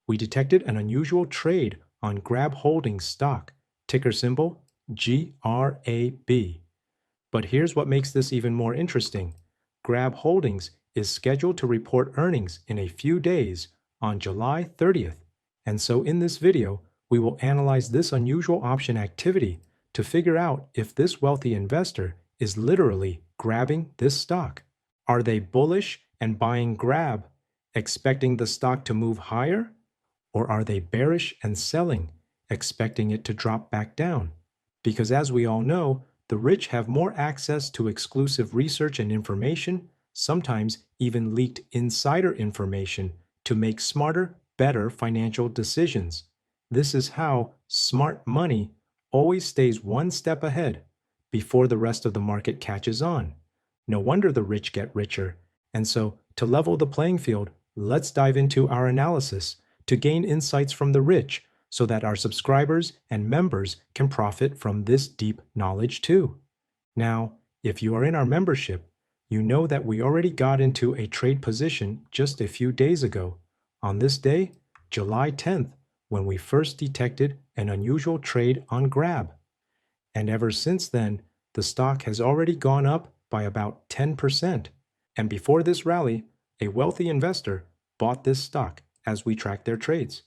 we detected an unusual trade on Grab Holdings stock, ticker symbol GRAB. But here's what makes this even more interesting. Grab Holdings is scheduled to report earnings in a few days on July 30th. And so in this video, we will analyze this unusual option activity to figure out if this wealthy investor is literally grabbing this stock. Are they bullish and buying Grab, expecting the stock to move higher? Or are they bearish and selling, expecting it to drop back down? Because as we all know, the rich have more access to exclusive research and information, sometimes even leaked insider information, to make smarter, better financial decisions. This is how smart money always stays one step ahead before the rest of the market catches on. No wonder the rich get richer. And so, to level the playing field, let's dive into our analysis to gain insights from the rich so that our subscribers and members can profit from this deep knowledge too. Now, if you are in our membership, you know that we already got into a trade position just a few days ago, on this day, July 10th, when we first detected an unusual trade on Grab. And ever since then, the stock has already gone up by about 10%. And before this rally, a wealthy investor bought this stock as we tracked their trades.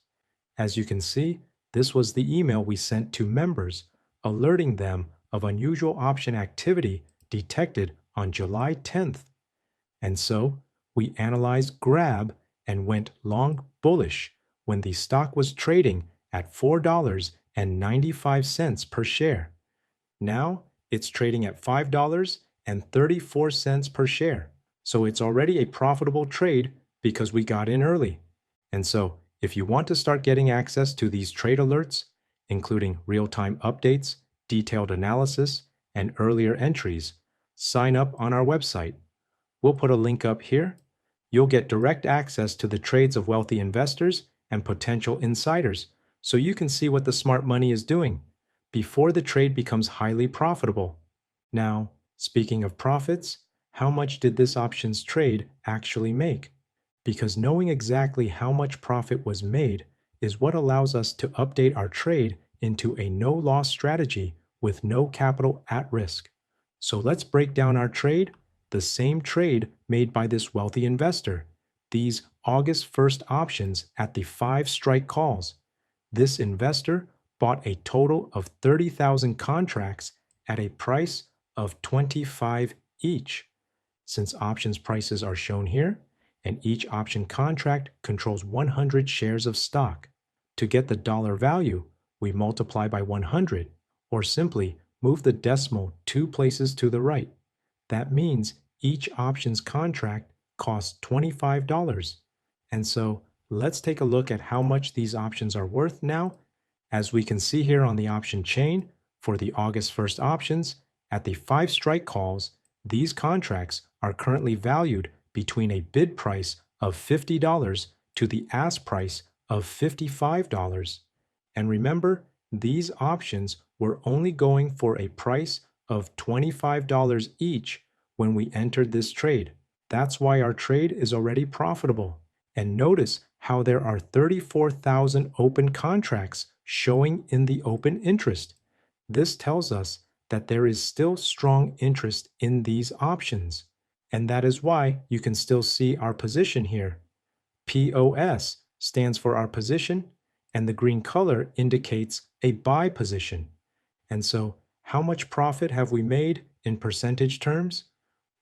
As you can see, this was the email we sent to members, alerting them of unusual option activity detected on July 10th. And so, we analyzed Grab and went long bullish when the stock was trading at $4.95 per share. Now, it's trading at $5.34 per share. So it's already a profitable trade because we got in early. And so, if you want to start getting access to these trade alerts, including real-time updates, detailed analysis, and earlier entries, sign up on our website. We'll put a link up here. You'll get direct access to the trades of wealthy investors and potential insiders, so you can see what the smart money is doing before the trade becomes highly profitable. Now, speaking of profits, how much did this options trade actually make? Because knowing exactly how much profit was made is what allows us to update our trade into a no-loss strategy with no capital at risk. So let's break down our trade, the same trade made by this wealthy investor, these August 1st options at the 5 strike calls. This investor bought a total of 30,000 contracts at a price of $25 each. Since options prices are shown here, and each option contract controls 100 shares of stock. To get the dollar value, we multiply by 100, or simply move the decimal 2 places to the right. That means each options contract costs $25. And so, let's take a look at how much these options are worth now. As we can see here on the option chain, for the August 1st options, at the 5 strike calls, these contracts are currently valued between a bid price of $50 to the ask price of $55. And remember, these options were only going for a price of $25 each when we entered this trade. That's why our trade is already profitable. And notice how there are 34,000 open contracts showing in the open interest. This tells us that there is still strong interest in these options. And that is why you can still see our position here. POS stands for our position, and the green color indicates a buy position. And so, how much profit have we made in percentage terms?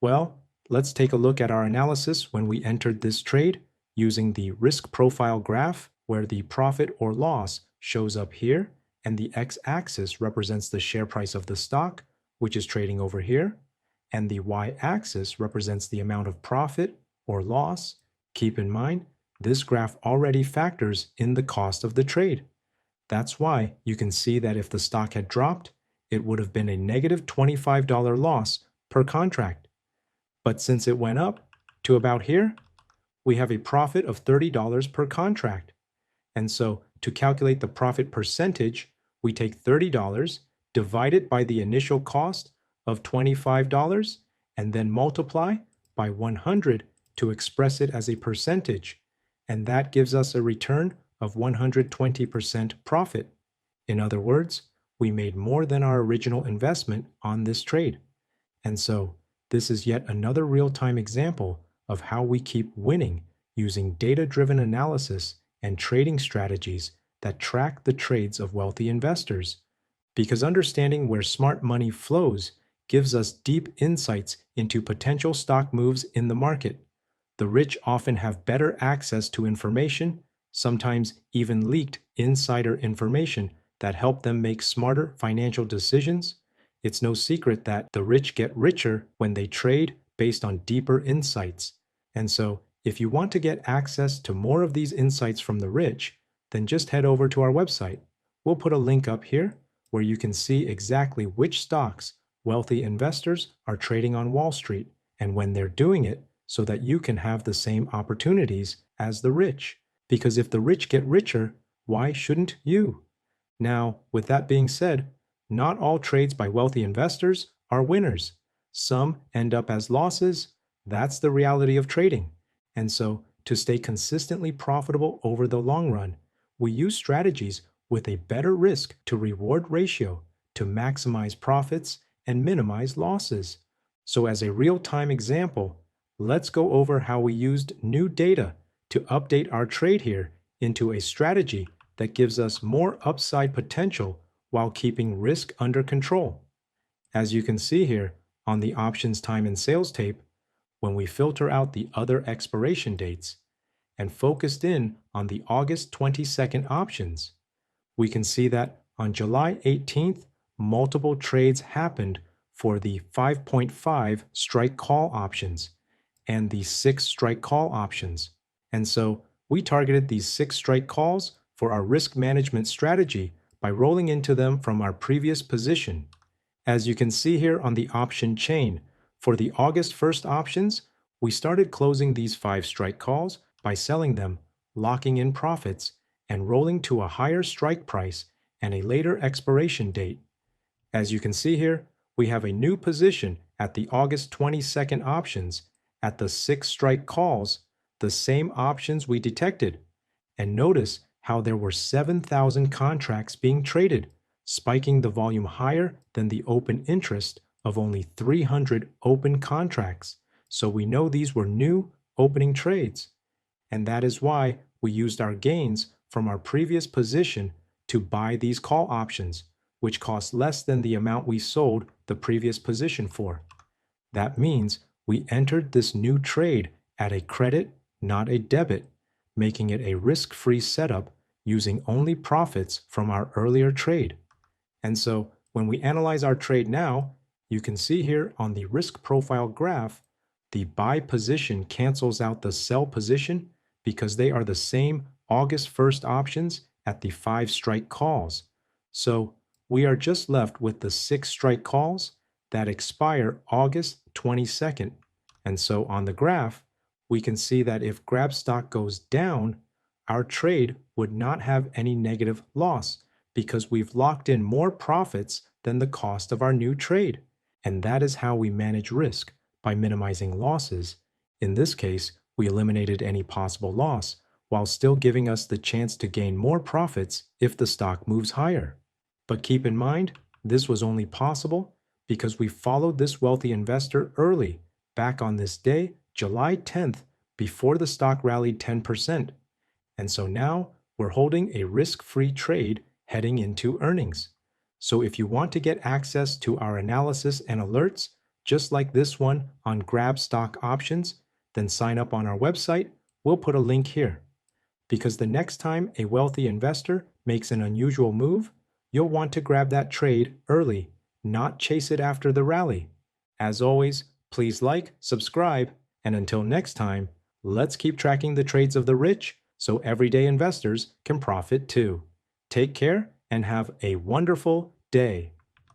Well, let's take a look at our analysis when we entered this trade using the risk profile graph, where the profit or loss shows up here, and the x-axis represents the share price of the stock, which is trading over here, and the y-axis represents the amount of profit or loss. Keep in mind, this graph already factors in the cost of the trade. That's why you can see that if the stock had dropped, it would have been a negative $25 loss per contract. But since it went up to about here, we have a profit of $30 per contract. And so to calculate the profit percentage, we take $30, divide it by the initial cost of $25, and then multiply by 100 to express it as a percentage. And that gives us a return of 120% profit. In other words, we made more than our original investment on this trade. And so, this is yet another real-time example of how we keep winning using data-driven analysis and trading strategies that track the trades of wealthy investors. Because understanding where smart money flows gives us deep insights into potential stock moves in the market. The rich often have better access to information, sometimes even leaked insider information that help them make smarter financial decisions. It's no secret that the rich get richer when they trade based on deeper insights. And so, if you want to get access to more of these insights from the rich, then just head over to our website. We'll put a link up here where you can see exactly which stocks wealthy investors are trading on Wall Street and when they're doing it so that you can have the same opportunities as the rich. Because if the rich get richer, why shouldn't you? Now, with that being said, not all trades by wealthy investors are winners. Some end up as losses. That's the reality of trading. And so, to stay consistently profitable over the long run, we use strategies with a better risk to reward ratio to maximize profits and minimize losses. So, as a real time example, let's go over how we used new data to update our trade here into a strategy that gives us more upside potential while keeping risk under control. As you can see here on the options time and sales tape, when we filter out the other expiration dates and focused in on the August 22nd options, we can see that on July 18th, multiple trades happened for the 5.5 strike call options and the 6 strike call options. And so we targeted these 6 strike calls for our risk management strategy by rolling into them from our previous position. As you can see here on the option chain, for the August 1st options, we started closing these 5 strike calls by selling them, locking in profits, and rolling to a higher strike price and a later expiration date. As you can see here, we have a new position at the August 22nd options at the 6 strike calls, the same options we detected. And notice how there were 7,000 contracts being traded, spiking the volume higher than the open interest of only 300 open contracts. So we know these were new opening trades. And that is why we used our gains from our previous position to buy these call options, which cost less than the amount we sold the previous position for. That means we entered this new trade at a credit, not a debit, making it a risk-free setup using only profits from our earlier trade. And so when we analyze our trade now, you can see here on the risk profile graph, the buy position cancels out the sell position because they are the same August 1st options at the 5 strike calls. So we are just left with the 6 strike calls that expire August 22nd. And so on the graph, we can see that if grab stock goes down, our trade would not have any negative loss because we've locked in more profits than the cost of our new trade. And that is how we manage risk, by minimizing losses. In this case, we eliminated any possible loss while still giving us the chance to gain more profits if the stock moves higher. But keep in mind, this was only possible because we followed this wealthy investor early, back on this day, July 10th, before the stock rallied 10%. And so now we're holding a risk-free trade heading into earnings. So if you want to get access to our analysis and alerts, just like this one on Grab Stock Options, then sign up on our website. We'll put a link here. Because the next time a wealthy investor makes an unusual move, you'll want to grab that trade early, not chase it after the rally. As always, please like, subscribe, and until next time, let's keep tracking the trades of the rich so everyday investors can profit too. Take care and have a wonderful day.